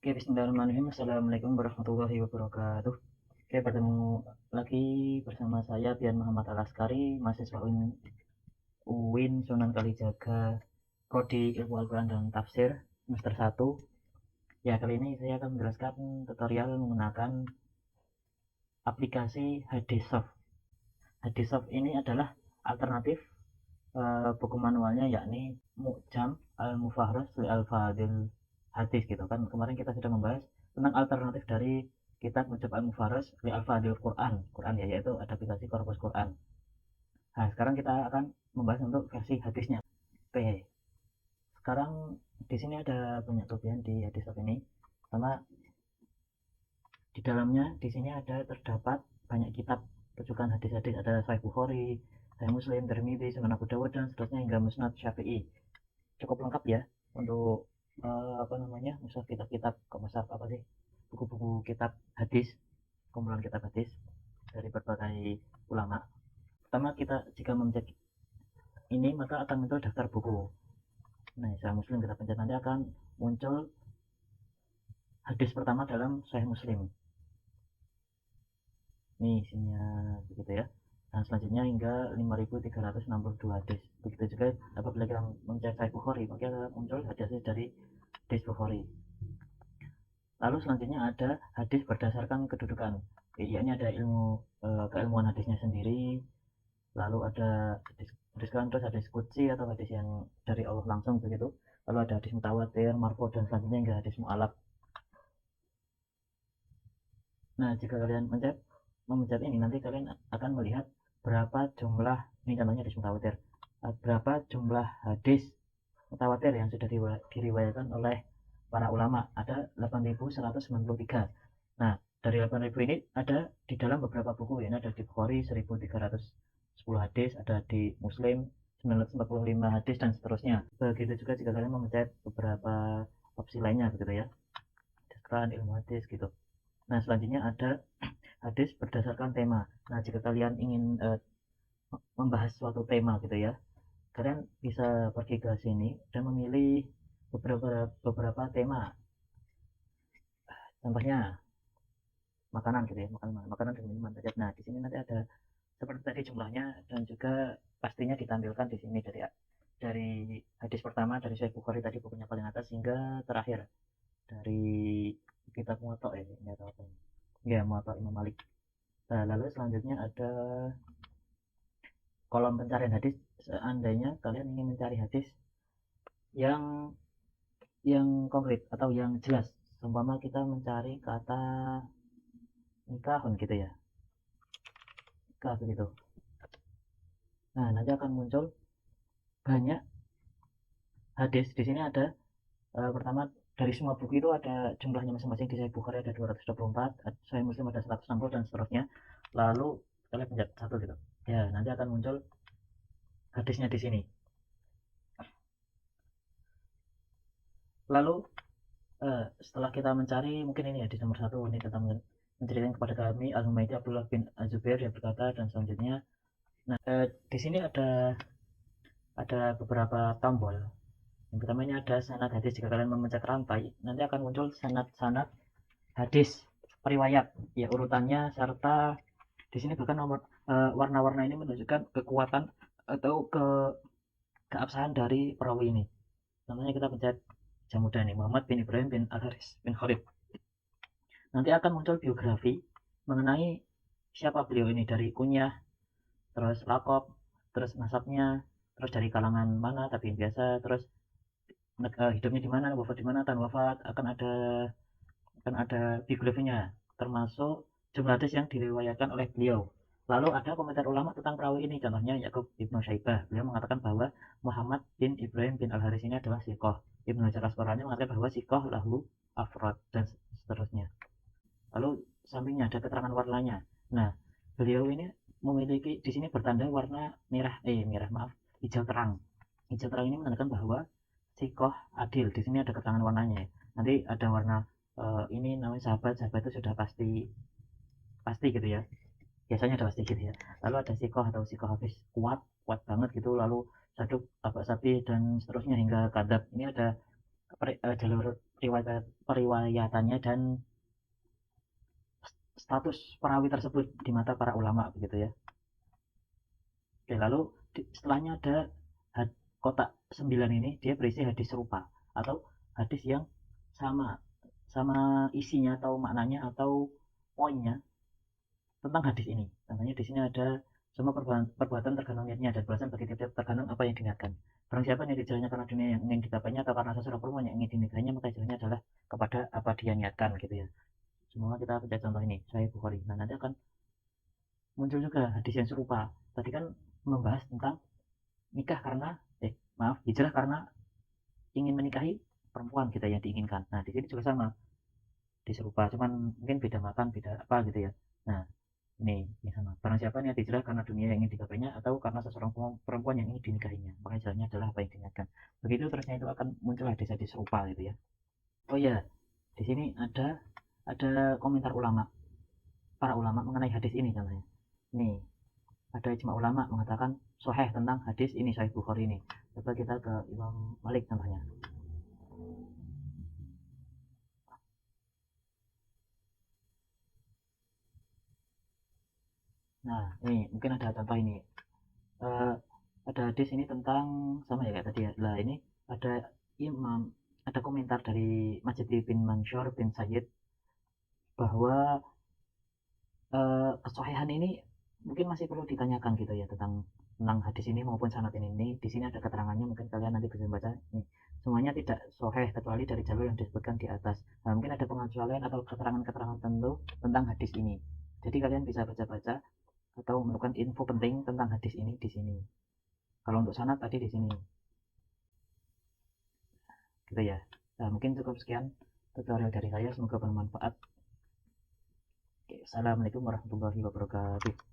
Oke, bismillahirrahmanirrahim. Assalamualaikum warahmatullahi wabarakatuh. Oke, bertemu lagi bersama saya Bian Muhammad Alaskari, mahasiswa UIN Sunan Kalijaga, Prodi Ilmu Al-Quran dan Tafsir, semester 1. Ya, kali ini saya akan menjelaskan tutorial menggunakan aplikasi Hadissoft. Hadissoft ini adalah alternatif buku manualnya, yakni Mu'jam Al-Mufahraj li Al-Fadil Hadis gitu kan. Kemarin kita sudah membahas tentang alternatif dari kitab Mu'jam Al-Mufahraj li Al-Fadil Quran ya, yaitu adaptasi korpus Quran. Nah, sekarang kita akan membahas untuk versi hadisnya. Oke, sekarang di sini ada banyak kelebihan di Hadissoft ini. Pertama, di dalamnya di sini terdapat banyak kitab rujukan hadis-hadis, ada Sahih Bukhari, Sahih Muslim, Tirmidzi, Sunan Abu Dawud dan seterusnya hingga Musnad Syafi'i. Cukup lengkap ya untuk mushaf kitab-kitab, mushaf apa sih, buku-buku kitab hadis, kumpulan kitab hadis dari berbagai ulama. Pertama, kita jika mencek ini maka akan muncul daftar buku. Nah, Sahih Muslim kita pencet, nanti akan muncul hadis pertama dalam Sahih Muslim. Ini isinya begitu ya. Dan selanjutnya hingga 5.362 hadis. Begitu juga apabila kita mencek Sahih Bukhari, maka muncul hadis dari hadis Bukhari. Lalu selanjutnya ada hadis berdasarkan kedudukan. Ini ada keilmuan hadisnya sendiri. Lalu ada hadis kan, terus hadis qudsi atau hadis yang dari Allah langsung begitu. Lalu ada hadis mutawatir, marfu dan selanjutnya hingga hadis mu'alaf. Nah, jika kalian memencet ini, nanti kalian akan melihat berapa jumlah, ini contohnya hadis mutawatir, berapa jumlah hadis mutawatir yang sudah diriwayatkan oleh para ulama. Ada 8.193. Nah, dari 8.000 ini ada di dalam beberapa buku. Ini ada di Bukhari 1.310 hadis, ada di Muslim 945 hadis dan seterusnya. Begitu juga jika kalian memencet beberapa opsi lainnya begitu ya, Quran, ilmu hadis gitu. Nah, selanjutnya ada hadis berdasarkan tema. Nah, jika kalian ingin membahas suatu tema gitu ya, kalian bisa pergi ke sini dan memilih beberapa tema. Contohnya makanan gitu ya, makanan dan minuman. Nah, di sini nanti ada seperti tadi jumlahnya, dan juga pastinya ditampilkan di sini dari hadis pertama dari Sahih Bukhari tadi, bukunya paling atas, hingga terakhir dari kitab Muwatta ya, ini atau apa ini? Ya, Muwatta Imam Malik. Nah, lalu selanjutnya ada kolom pencarian hadis. Seandainya kalian ingin mencari hadis yang konkret atau yang jelas, umpama kita mencari kata nikahun gitu ya, nikah begitu. Nah, nanti akan muncul banyak hadis. Di sini ada pertama, dari semua buku itu ada jumlahnya masing-masing. Di Sahih Bukhari ada 224, Sahih Muslim ada 160 dan seterusnya. Lalu kita lihat pencet satu gitu ya, nanti akan muncul hadisnya di sini. Lalu setelah kita mencari, mungkin ini hadis nomor 1, ini tentang menceritakan kepada kami Al-Humaydi Abdullah bin Az-Zubair yang berkata, dan selanjutnya. Nah, di sini ada beberapa tombol. Yang pertama ini ada sanad hadis. Jika kalian memencet rantai, nanti akan muncul sanad hadis periwayat ya, urutannya, serta di sini bahkan nomor warna-warna ini menunjukkan kekuatan atau keabsahan dari perawi ini. Contohnya kita pencet Jamudah nih, Muhammad bin Ibrahim bin Al-Haris bin Khalid. Nanti akan muncul biografi mengenai siapa beliau ini, dari kunyah, terus lakop, terus nasabnya, terus dari kalangan mana, tabiin biasa, terus hidupnya di mana, wafat di mana, tan wafat, akan ada biografinya, termasuk jumlah hadis yang diriwayatkan oleh beliau. Lalu ada komentar ulama tentang perawi ini, contohnya Yakub Ibnu Syaibah. Beliau mengatakan bahwa Muhammad bin Ibrahim bin Al-Haris ini adalah sikoh. Ibnu Hajar Asqalani mengatakan bahwa sikoh lahu afrod dan seterusnya. Lalu sampingnya ada keterangan warnanya. Nah, beliau ini memiliki di sini bertanda warna hijau terang. Hijau terang ini menandakan bahwa sikoh adil. Di sini ada keterangan warnanya. Nanti ada warna ini namanya sahabat itu sudah pasti gitu ya, biasanya ada pasti gitu ya. Lalu ada sikoh atau sikoh habis, kuat banget gitu. Lalu saduk, abak sapi dan seterusnya hingga kadab. Ini ada jalur periwayatannya dan status perawi tersebut di mata para ulama begitu ya. Oke, lalu setelahnya ada kotak 9 ini, dia berisi hadis serupa atau hadis yang sama sama isinya atau maknanya atau poinnya tentang hadis ini. Contohnya di sini ada semua perbuatan tergantung niatnya dan balasan bagi tiap-tiap tergantung apa yang diniatkan. Barang siapa yang hijrahnya karena dunia yang ingin digapainya atau karena sesuatu perempuan yang ingin dinikahinya, maka hijrahnya adalah kepada apa dia niatkan gitu ya. Semua kita baca contoh ini, Sahih Bukhari. Nah, nanti akan muncul juga hadis yang serupa. Tadi kan membahas tentang nikah karena hijrah karena ingin menikahi perempuan kita yang diinginkan. Nah, di sini juga sama, diserupa, cuman mungkin beda makan, beda apa gitu ya. Nah, ini yang sama. Barang siapa niat hijrah karena dunia yang ingin digapainya atau karena seseorang perempuan yang ingin dinikahinya, maka hijrahnya adalah apa yang diniatkan. Begitu terusnya itu akan muncul hadis-hadis serupa gitu ya. Oh iya, di sini ada komentar ulama, para ulama mengenai hadis ini contohnya. Nih, ada ijma ulama mengatakan sahih tentang hadis ini, Sahih Bukhari ini. Coba kita ke Imam Malik contohnya. Nah, ini mungkin ada contoh ini. Eh, ada hadis ini tentang sama ya kayak tadi ya. Lah ini ada imam, ada komentar dari Majid bin Mansur bin Sayyid bahwa kesohihan ini mungkin masih perlu ditanyakan gitu ya tentang hadis ini maupun sanad ini. Di sini ada keterangannya, mungkin kalian nanti bisa baca. Nih, semuanya tidak sahih kecuali dari jalur yang disebutkan di atas. Nah, mungkin ada pengecualian atau keterangan-keterangan tertentu tentang hadis ini. Jadi kalian bisa baca-baca atau menemukan info penting tentang hadis ini di sini. Kalau untuk sanad tadi di sini, gitu ya. Nah, mungkin cukup sekian tutorial dari saya. Semoga bermanfaat. Oke, assalamualaikum warahmatullahi wabarakatuh.